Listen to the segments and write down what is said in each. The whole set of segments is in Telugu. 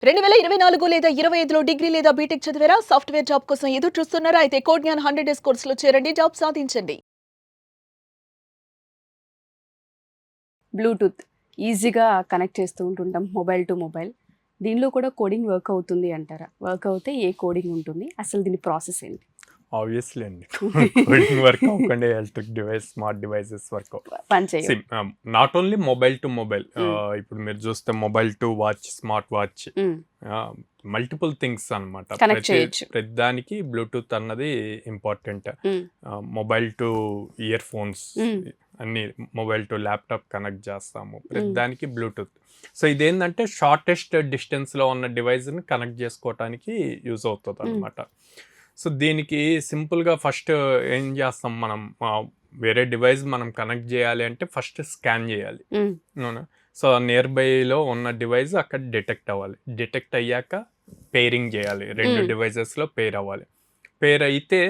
2024 లేదా 25లో డిగ్రీ లేదా బీటెక్ చదివారా? సాఫ్ట్‌వేర్ జాబ్ కోసం ఎదురు చూస్తున్నారా? అయితే కోడ్ జ్ఞాన్ 100 డేస్ కోర్సులో చేరండి. జాబ్ సాధించండి. బ్లూటూత్ ఈజీగా కనెక్ట్ చేస్తూ ఉంటుంటాం మొబైల్ టు మొబైల్. దీనిలో కూడా కోడింగ్ వర్క్ అవుతుంది అంటారా? వర్క్ అవుతే ఏ కోడింగ్ ఉంటుంది? అసలు దీని ప్రాసెస్ ఏంటి? ఆబ్వియస్లీ అండి. కోడింగ్ వర్క్ అవ్వకుండా electric device, smart devices work పనిచేయవు. Not only mobile to mobile. ఇప్పుడు మీరు చూస్తే mobile to watch, smart watch, multiple things అనమాట. కనెక్ట్ చేయొచ్చు. ప్రతి దానికి బ్లూటూత్ అన్నది important. Mobile to earphones, అన్ని మొబైల్ టు ల్యాప్టాప్ కనెక్ట్ చేస్తాము. ప్రతి దానికి బ్లూటూత్. సో ఇదేంటంటే షార్టెస్ట్ డిస్టెన్స్లో ఉన్న డివైస్ని కనెక్ట్ చేసుకోవటానికి యూజ్ అవుతుంది అనమాట. సో దీనికి సింపుల్గా ఫస్ట్ ఏం చేస్తాం మనం, వేరే డివైస్ మనం కనెక్ట్ చేయాలి అంటే ఫస్ట్ స్కాన్ చేయాలి. అవునా? సో నియర్ బైలో ఉన్న డివైస్ అక్కడ డిటెక్ట్ అవ్వాలి. డిటెక్ట్ అయ్యాక పేరింగ్ చేయాలి. రెండు డివైజెస్లో పేర్ అవ్వాలి. పేర్ అయితే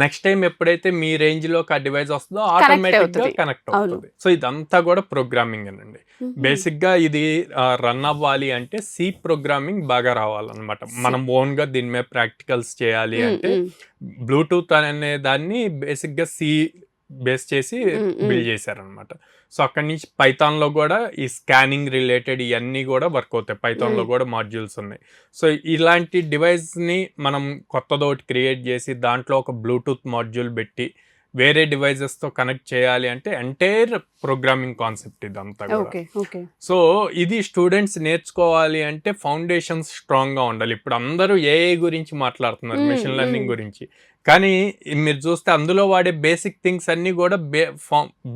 నెక్స్ట్ టైం ఎప్పుడైతే మీ రేంజ్లోకి ఆ డివైస్ వస్తుందో ఆటోమేటిక్గా కనెక్ట్ అవుతుంది. సో ఇదంతా కూడా ప్రోగ్రామింగ్ అండి. బేసిక్గా ఇది రన్ అవ్వాలి అంటే సి ప్రోగ్రామింగ్ బాగా రావాలన్నమాట. మనం ఓన్గా దీని మీద ప్రాక్టికల్స్ చేయాలి అంటే బ్లూటూత్ అనే దాన్ని బేసిక్గా సి బేస్ చేసి బిల్డ్ చేశారనమాట. సో అక్కడి నుంచి పైథాన్లో కూడా ఈ స్కానింగ్ రిలేటెడ్ ఇవన్నీ కూడా వర్క్ అవుతాయి. పైథాన్లో కూడా మాడ్యూల్స్ ఉన్నాయి. సో ఇలాంటి డివైస్ని మనం కొత్తదోటి క్రియేట్ చేసి దాంట్లో ఒక బ్లూటూత్ మాడ్యూల్ పెట్టి వేరే డివైజెస్తో కనెక్ట్ చేయాలి అంటే ఎంటైర్ ప్రోగ్రామింగ్ కాన్సెప్ట్ ఇదంతా కూడా. సో ఇది స్టూడెంట్స్ నేర్చుకోవాలి అంటే ఫౌండేషన్స్ స్ట్రాంగ్గా ఉండాలి. ఇప్పుడు అందరూ ఏఐ గురించి మాట్లాడుతున్నారు, మెషిన్ లెర్నింగ్ గురించి. కానీ మీరు చూస్తే అందులో వాడే బేసిక్ థింగ్స్ అన్నీ కూడా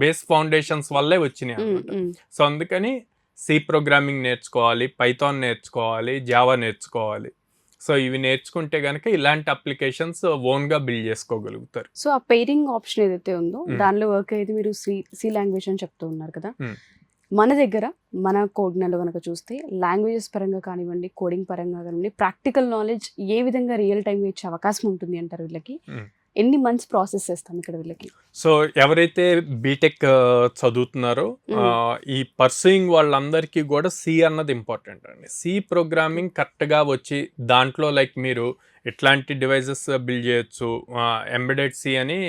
బేస్ ఫౌండేషన్స్ వల్లే వచ్చినాయి అన్నమాట. సో అందుకని సి ప్రోగ్రామింగ్ నేర్చుకోవాలి, పైథాన్ నేర్చుకోవాలి, జావా నేర్చుకోవాలి. సో ఇవి నేర్చుకుంటే కనుక ఇలాంటి అప్లికేషన్స్ ఓన్గా బిల్డ్ చేసుకోగలుగుతారు. సో ఆ పేరింగ్ ఆప్షన్ ఏదైతే ఉందో దానిలో వర్క్ అయితే మీరు సి లాంగ్వేజ్ అని చెప్తూ ఉన్నారు కదా. మన దగ్గర మన కోడ్నలో కనుక చూస్తే లాంగ్వేజెస్ పరంగా కానివ్వండి, కోడింగ్ పరంగా కానివ్వండి, ప్రాక్టికల్ నాలెడ్జ్ ఏ విధంగా రియల్ టైం ఇచ్చే అవకాశం ఉంటుంది అంటారు? వీళ్ళకి ఎన్ని మంత్స్ ప్రాసెస్ చేస్తాం ఇక్కడ వీళ్ళకి? సో ఎవరైతే బీటెక్ చదువుతున్నారో ఈ పర్సూయింగ్ వాళ్ళందరికీ కూడా సి అన్నది ఇంపార్టెంట్ అండి. సి ప్రోగ్రామింగ్ కరెక్ట్గా వచ్చి దాంట్లో లైక్ మీరు ఎట్లాంటి డివైజెస్ బిల్డ్ చేయొచ్చు. ఎంబెడెడ్ సి అని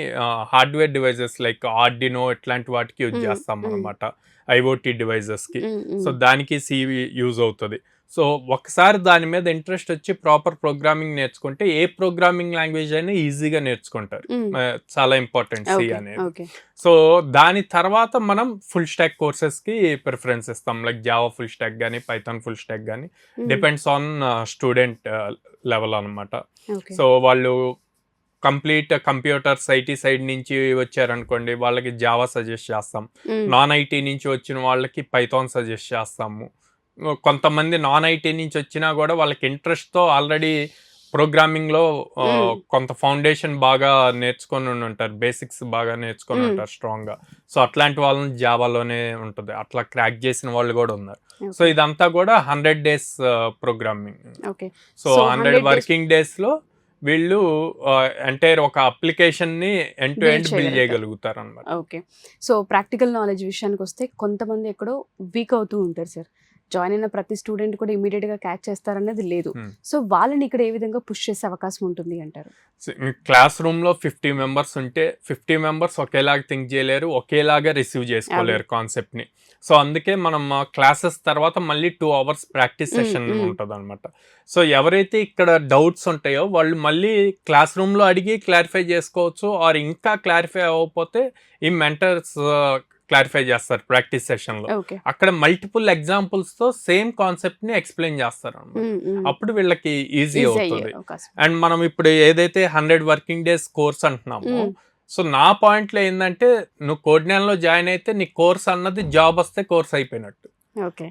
హార్డ్వేర్ డివైజెస్ లైక్ ఆర్డినో ఇట్లాంటి వాటికి యూజ్ చేస్తాం అనమాట, ఐఓటీ డివైజెస్కి. సో దానికి సి యూజ్ అవుతుంది. సో ఒకసారి దాని మీద ఇంట్రెస్ట్ వచ్చి ప్రాపర్ ప్రోగ్రామింగ్ నేర్చుకుంటే ఏ ప్రోగ్రామింగ్ లాంగ్వేజ్ అయినా ఈజీగా నేర్చుకుంటారు. చాలా ఇంపార్టెంట్ సి అనేది. సో దాని తర్వాత మనం ఫుల్ స్టాక్ కోర్సెస్కి ప్రిఫరెన్స్ ఇస్తాం, లైక్ జావా ఫుల్ స్టాక్ కానీ, పైథాన్ ఫుల్ స్టాక్ కానీ, డిపెండ్స్ ఆన్ స్టూడెంట్ లెవెల్ అనమాట. సో వాళ్ళు కంప్లీట్ కంప్యూటర్స్ ఐటీ సైడ్ నుంచి వచ్చారనుకోండి, వాళ్ళకి జావా సజెస్ట్ చేస్తాం. నాన్ ఐటీ నుంచి వచ్చిన వాళ్ళకి పైథాన్ సజెస్ట్ చేస్తాము. కొంతమంది నాన్ ఐటీ నుంచి వచ్చినా కూడా వాళ్ళకి ఇంట్రెస్ట్తో ఆల్రెడీ ప్రోగ్రామింగ్లో కొంత ఫౌండేషన్ బాగా నేర్చుకొని ఉంటారు, బేసిక్స్ బాగా నేర్చుకొని ఉంటారు స్ట్రాంగ్గా. సో అట్లాంటి వాళ్ళని జావాలోనే ఉంటుంది, అట్లా క్రాక్ చేసిన వాళ్ళు కూడా ఉన్నారు. సో ఇదంతా కూడా 100 days ప్రోగ్రామింగ్. సో 100 వర్కింగ్ డేస్లో వీళ్ళు ఎంటైర్ ఒక అప్లికేషన్ని ఎండ్ టు ఎండ్ బిల్డ్ చేయగలుగుతారు అన్నమాట. ఓకే. సో ప్రాక్టికల్ నాలెడ్జ్ విషయానికి వస్తే కొంతమంది ఎక్కడో వీక్ అవుతూ ఉంటారు సార్. జాయిన్ అయిన ప్రతి స్టూడెంట్ కూడా ఇమీడియట్గా క్యాచ్ చేస్తారనేది లేదు. సో వాళ్ళని ఇక్కడ ఏ విధంగా పుష్ చేసే అవకాశం ఉంటుంది అంటారు? క్లాస్ రూమ్లో 50 members ఉంటే 50 members ఒకేలాగా థింక్ చేయలేరు, ఒకేలాగా రిసీవ్ చేసుకోలేరు కాన్సెప్ట్ని. సో అందుకే మనం క్లాసెస్ తర్వాత మళ్ళీ 2 hours ప్రాక్టీస్ సెషన్ ఉంటుంది అనమాట. సో ఎవరైతే ఇక్కడ డౌట్స్ ఉంటాయో వాళ్ళు మళ్ళీ క్లాస్ రూమ్లో అడిగి క్లారిఫై చేసుకోవచ్చు. ఆర్ ఇంకా క్లారిఫై అవ్వకపోతే ఈ మెంటర్స్ క్లారిఫై చేస్తారు ప్రాక్టీస్ సెషన్లో. అక్కడ మల్టిపుల్ ఎగ్జాంపుల్స్తో సేమ్ కాన్సెప్ట్ని ఎక్స్ప్లెయిన్ చేస్తారు అన్నమాట. అప్పుడు వీళ్ళకి ఈజీ అవుతుంది. అండ్ మనం ఇప్పుడు ఏదైతే 100 working days కోర్స్ అంటున్నామో, సో నా పాయింట్లో ఏంటంటే నువ్వు కోడ్నాన్లో జాయిన్ అయితే నీ కోర్స్ అన్నది జాబ్ వస్తే కోర్స్ అయిపోయినట్టు. ఓకే,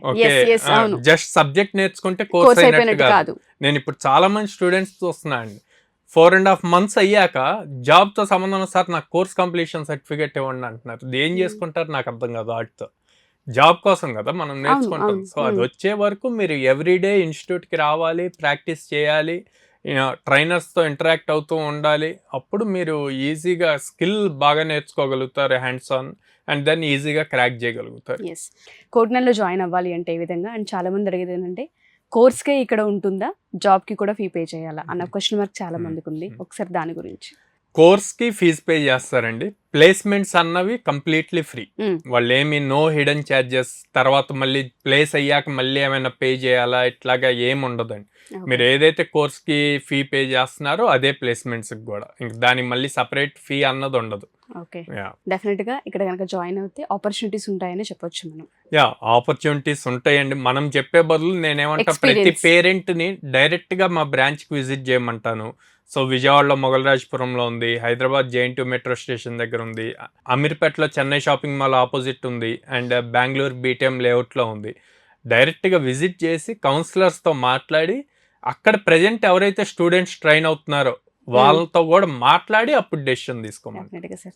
జస్ట్ సబ్జెక్ట్ నేర్చుకుంటే కోర్స్ అయినట్టు కాదు. నేను ఇప్పుడు చాలా మంది స్టూడెంట్స్ చూస్తున్నా అండి, 4.5 months అయ్యాక జాబ్తో సంబంధం సార్ నాకు కోర్స్ కంప్లీషన్ సర్టిఫికేట్ ఇవ్వండి అంటున్నారు. ఏం చేసుకుంటారు నాకు అర్థం కాదు. వాటితో జాబ్ కోసం కదా మనం నేర్చుకుంటాం. సో అది వచ్చే వరకు మీరు ఎవ్రీడే ఇన్స్టిట్యూట్కి రావాలి, ప్రాక్టీస్ చేయాలి, ట్రైనర్స్తో ఇంటరాక్ట్ అవుతూ ఉండాలి. అప్పుడు మీరు ఈజీగా స్కిల్ బాగా నేర్చుకోగలుగుతారు, హ్యాండ్స్ ఆన్, అండ్ దెన్ ఈజీగా క్రాక్ చేయగలుగుతారు. కోడ్నల్లో జాయిన్ అవ్వాలి అంటే ఏ విధంగా? అండ్ చాలా మంది అడిగేది ఏంటంటే కోర్స్కే ఇక్కడ ఉంటుందా, జాబ్ కి కూడా ఫీ పే చేయాలా అన్న క్వశ్చన్ మార్క్ చాలా మందికి ఉంది. ఒకసారి దాని గురించి. కోర్స్కి ఫీజు పే చేస్తారండి. ప్లేస్మెంట్స్ అన్నవి కంప్లీట్లీ ఫ్రీ. మ్మ్. వాళ్ళు ఏమి నో హిడెన్ ఛార్జెస్, తర్వాత మళ్ళీ ప్లేస్ అయ్యాక మళ్ళీ ఏమైనా పే చేయాలా ఇట్లాగా ఏమి ఉండదండి. Okay. మీరు ఏదైతే కోర్స్కి ఫీ పే చేస్తున్నారో అదే ప్లేస్మెంట్స్కి కూడా, ఇంక దానికి మళ్ళీ సపరేట్ ఫీ అన్నది ఉండదు. ఓకే, యా డెఫినెట్ గా ఇక్కడ కనుక జాయిన్ అవుతే ఆపర్చునిటీస్ ఉంటాయని చెప్పొచ్చు మనం. యా ఆపర్చునిటీస్ ఉంటాయండి. మనం చెప్పే బదులు నేనేమంటా, ప్రతి Experience. పేరెంట్ని డైరెక్ట్గా మా బ్రాంచ్కి విజిట్ చేయమంటాను. సో విజయవాడలో మొగలరాజపురంలో ఉంది, హైదరాబాద్ JNT మెట్రో స్టేషన్ దగ్గర ఉంది, అమీర్పేటలో చెన్నై షాపింగ్ మాల్ ఆపోజిట్ ఉంది, అండ్ బెంగళూరు BTM లేఅవుట్లో ఉంది. డైరెక్ట్గా విజిట్ చేసి కౌన్సిలర్స్తో మాట్లాడి, అక్కడ ప్రజెంట్ ఎవరైతే స్టూడెంట్స్ ట్రైన్ అవుతున్నారో వాళ్ళతో కూడా మాట్లాడి అప్పుడు డెసిషన్ తీసుకోమని. డెఫినెట్ గా సార్.